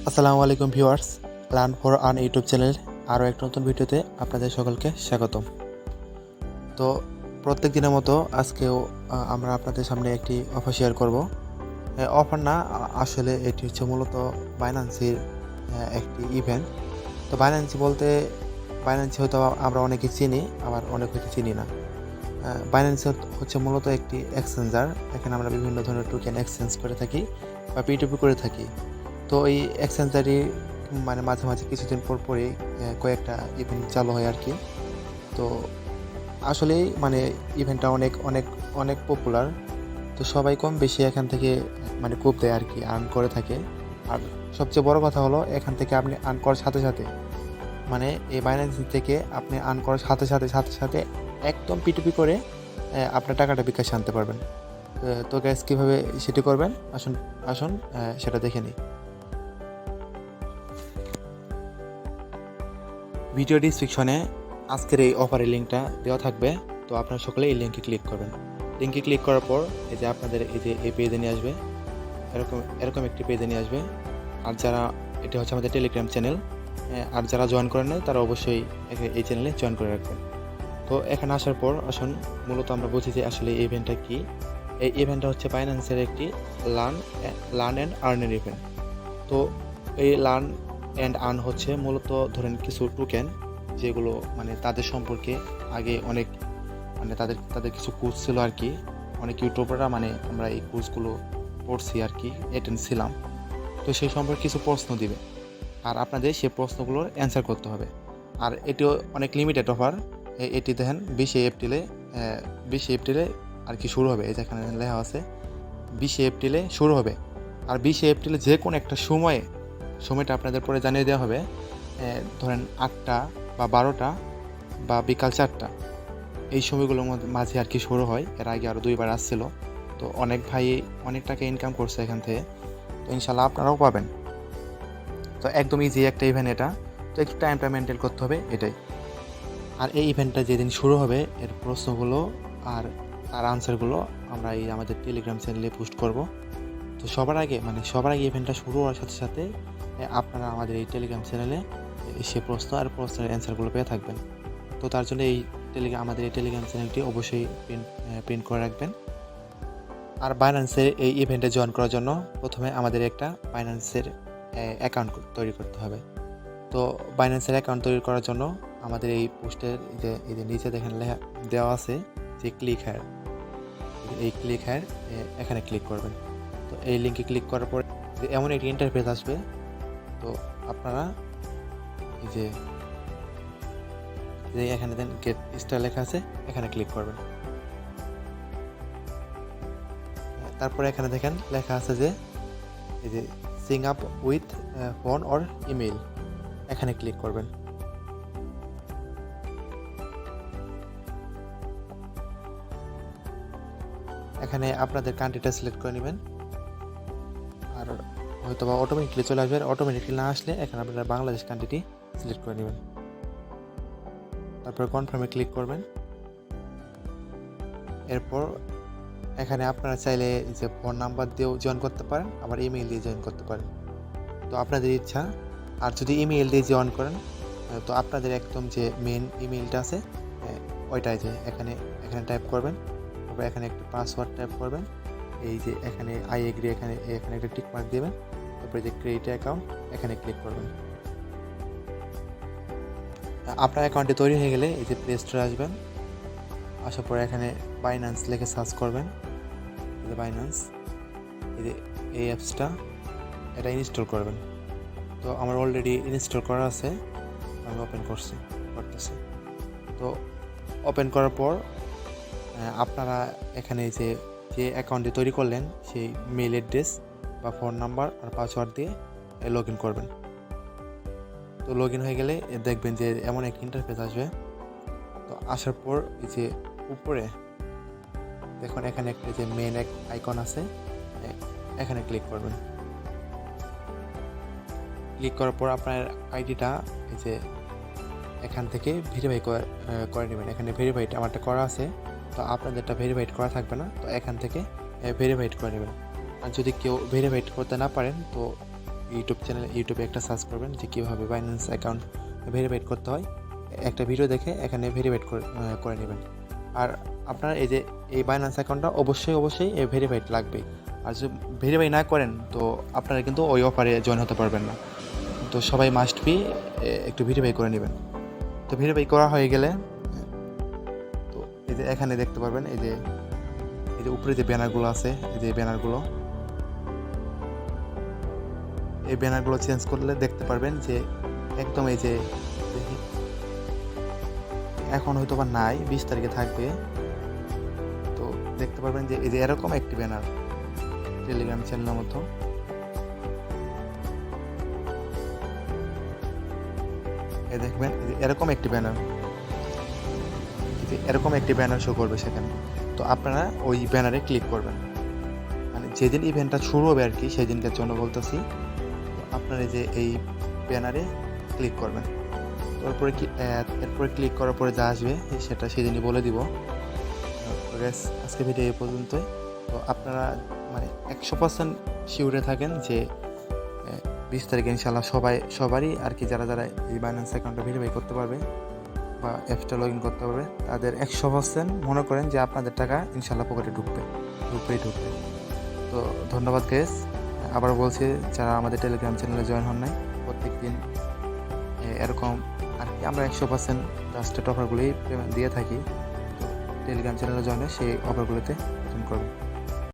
আসসালামু আলাইকুম viewers, learn for earn YouTube channel আরও একটা নতুন ভিডিওতে আপনাদের সকলকে স্বাগতম। তো প্রত্যেক দিনের মতো আজকেও আমরা আপনাদের সামনে একটি অফার শেয়ার করব। অফার না, আসলে এটি হচ্ছে মূলত বাইন্যান্সের একটি ইভেন্ট। তো বাইন্যান্স হয়তো আমরা অনেকে চিনি, আবার অনেক হয়তো চিনি না। বাইন্যান্স হচ্ছে মূলত একটি এক্সচেঞ্জার। এখানে আমরা বিভিন্ন ধরনের টোকেন এক্সচেঞ্জ করে থাকি বা পিটুপি করে থাকি। তো এই এক্সচেঞ্জারই মাঝে মাঝে কিছুদিন পর পরই কয়েকটা ইভেন্ট চালু হয় আর কি। তো আসলেই ইভেন্টটা অনেক অনেক অনেক পপুলার। তো সবাই কম বেশি এখান থেকে খুব দেয় আর কি, আর্ন করে থাকে। আর সবচেয়ে বড় কথা হলো, এখান থেকে আপনি আর্ন করার সাথে সাথে এই বাইন্যান্স থেকে আপনি আর্ন করার সাথে সাথে সাথে সাথে একদম পিটুপি করে আপনার টাকাটা বিকাশে আনতে পারবেন। তো গ্যাস কীভাবে সেটি করবেন, আসুন আসুন সেটা দেখে নিই। ভিডিও ডিসক্রিপশনে আজকের এই অফারের লিঙ্কটা দেওয়া থাকবে। তো আপনারা সকলে এই লিঙ্কে ক্লিক করবেন। লিঙ্কে ক্লিক করার পর এই যে আপনাদের এই পেজে নিয়ে আসবে, এরকম এরকম একটি পেজে নিয়ে আসবে। আর যারা, এটা হচ্ছে আমাদের টেলিগ্রাম চ্যানেল, আর যারা জয়েন করেন নাই তারা অবশ্যই এই চ্যানেলে জয়েন করে রাখবেন। তো এখানে আসার পর আসুন, মূলত আমরা বুঝি যে আসলে এই ইভেন্টটা কী। এই ইভেন্টটা হচ্ছে বাইন্যান্সের একটি লার্ন অ্যান্ড আর্নের ইভেন্ট। তো এই লার্ন অ্যান্ড আর্ন হচ্ছে মূলত ধরেন কিছু টোকেন, যেগুলো তাদের সম্পর্কে আগে অনেক তাদের তাদের কিছু কোর্স ছিল আর কি। অনেক ইউটিউবাররা আমরা এই কোর্সগুলো পড়ছি আর কি, অ্যাটেন্ড ছিলাম। তো সেই সম্পর্কে কিছু প্রশ্ন দিবে, আর আপনাদের সেই প্রশ্নগুলোর অ্যান্সার করতে হবে। আর এটিও অনেক লিমিটেড অফার। এটি দেখেন 20শে এপ্রিলে আর কি শুরু হবে। এই যেখানে লেখা আছে 20শে এপ্রিলে শুরু হবে। আর 20শে এপ্রিলে যে কোনো একটা সময়টা আপনাদের পরে জানিয়ে দেওয়া হবে। ধরেন 8টা বা 12টা বা বিকাল 4টা, এই সময়গুলোর মাঝে আর কি শুরু হয়। এর আগে আরও 2বার আসছিল। তো অনেক ভাই অনেক টাকা ইনকাম করছে এখান থেকে। তো ইনশাল্লাহ আপনারাও পাবেন। তো একদম ইজি একটা ইভেন্ট এটা। তো একটু টাইমটা মেনটেন করতে হবে, এটাই। আর এই ইভেন্টটা যেদিন শুরু হবে, এর প্রশ্নগুলো আর তার আনসারগুলো আমরা এই আমাদের টেলিগ্রাম চ্যানেলে পোস্ট করব। তো সবার আগে ইভেন্টটা শুরু হওয়ার সাথে সাথে আপনারা আমাদের এই টেলিগ্রাম চ্যানেলে সে প্রশ্ন আর প্রশ্নের অ্যান্সারগুলো পেয়ে থাকবেন। তো তার জন্য আমাদের এই টেলিগ্রাম চ্যানেলটি অবশ্যই প্রিন্ট করে রাখবেন। আর বাইন্যান্সের এই ইভেন্টে জয়েন করার জন্য প্রথমে আমাদের একটা বাইন্যান্সের অ্যাকাউন্ট তৈরি করতে হবে। তো বাইন্যান্সের অ্যাকাউন্ট তৈরি করার জন্য আমাদের এই পোস্টের এই যে নিচে দেখেন লেখা দেওয়া আছে যে ক্লিক হায়ার, এই ক্লিক হায়ার এখানে ক্লিক করবেন। তো এই লিঙ্কে ক্লিক করার পরে এমন একটি ইন্টারফেস আসবে। তো আপনারা এই যে এখানে দেন গেট স্টার লেখা আছে, এখানে ক্লিক করবেন। তারপরে এখানে দেখেন লেখা আছে যে এই যে Singh up with phone or email, এখানে ক্লিক করবেন। এখানে আপনাদের কান্ট্রিটা সিলেক্ট করে নেবেন। আর হয়তো বা অটোমেটিকলি চলে আসবে। অটোমেটিকলি না আসলে এখানে আপনারা বাংলাদেশ কান্ট্রিটি সিলেক্ট করে নেবেন। তারপর কনফার্মে ক্লিক করবেন। এরপর এখানে আপনারা চাইলে যে ফোন নাম্বার দিয়েও জয়েন করতে পারেন, আবার ইমেল দিয়ে জয়েন করতে পারেন। তো আপনাদের ইচ্ছা। আর যদি ইমেল দিয়ে জয়েন করেন, তো আপনাদের একদম যে মেন ইমেলটা আছে ওইটাই যে এখানে টাইপ করবেন। তারপর এখানে একটা পাসওয়ার্ড টাইপ করবেন। এই যে এখানে আই এগ্রি, এখানে একটা টিক মার্ক দেবেন। তারপরে যে ক্রিয়েট অ্যাকাউন্ট, এখানে ক্লিক করবেন। আপনার অ্যাকাউন্টটি তৈরি হয়ে গেলে এই যে প্লে স্টোরে আসবেন। আসার পরে এখানে বাইন্যান্স লিখে সার্চ করবেন। এই যে বাইন্যান্স, এই যে এই অ্যাপসটা, এটা ইনস্টল করবেন। তো আমার অলরেডি ইনস্টল করা আছে, আমি ওপেন করতেছি। তো ওপেন করার পর আপনারা এখানে যে অ্যাকাউন্টটি তৈরি করলেন, সেই মেল অ্যাড্রেস বা ফোন নাম্বার আর পাসওয়ার্ড দিয়ে লগ ইন করবেন। তো লগ ইন হয়ে গেলে দেখবেন যে এমন এক ইন্টারফেস আসবে। তো আসার পর এই যে উপরে দেখুন এখানে একটা যে মেন এক আইকন আছে, এখানে ক্লিক করবেন। ক্লিক করার পর আপনার আইডিটা এই যে এখান থেকে ভেরিফাই করে নেবেন। এখানে ভেরিফাইড আমারটা করা আছে, তো আপনাদেরটা ভেরিফাইড করা থাকবে না। তো এখান থেকে ভেরিফাইড করে নেবেন। আর যদি কেউ ভেরিফাইড করতে না পারেন, তো ইউটিউবে একটা সার্চ করবেন যে কীভাবে বাইন্যান্স অ্যাকাউন্ট ভেরিফাইড করতে হয়। একটা ভিডিও দেখে এখানে ভেরিফাইড করে নেবেন। আর আপনার এই বাইন্যান্স অ্যাকাউন্টটা অবশ্যই ভেরিফাইড লাগবেই। আর যদি ভেরিফাই না করেন তো আপনারা কিন্তু ওই অফারে জয়েন হতে পারবেন না। তো সবাই মাস্ট বি একটু ভেরিফাই করে নেবেন। তো ভেরিফাই করা হয়ে গেলে তো এখানে দেখতে পারবেন এই যে উপরে যে ব্যানারগুলো আছে, এই ব্যানারগুলো চেঞ্জ করলে দেখতে পারবেন যে একদম এখন হয়তো বা নাই, 20 তারিখে থাকবে। তো দেখতে পারবেন যে এরকম একটি ব্যানার টেলিগ্রাম চ্যানেলের মতো। দেখবেন এরকম একটি ব্যানার শো করবে সেখানে। তো আপনারা ওই ব্যানারে ক্লিক করবেন, মানে যেদিন ইভেন্টটা শুরু হবে আর কি সেদিনকার জন্য বলতেছি। তো আপনারা এই ব্যানারে ক্লিক করবেন। এরপরে ক্লিক করার পরে যা আসবে সেটা সেদিনই বলে দিব। আজকে ভিডিও এই পর্যন্তই। তো আপনারা মানে 100% শিওরে থাকেন যে 20 তারিখে ইনশাল্লাহ সবারই আর কি যারা এই বাইন্যান্স অ্যাকাউন্টটা ভেরিফাই করতে পারবে বা অ্যাপসটা লগ ইন করতে পারবে তাদের 100% মনে করেন যে আপনাদের টাকা ইনশাল্লাহ পকেটে ঢুকবে। তো ধন্যবাদ গাইস। আবার বলছি, যারা আমাদের টেলিগ্রাম চ্যানেলে জয়েন হন নাই, প্রত্যেক দিন এরকম আর কি আমরা 100% ট্রাস্টেড অফারগুলোই দিয়ে থাকি। তো টেলিগ্রাম চ্যানেলে জয়েন হয়ে সেই অফারগুলোতে জয়েন করবেন।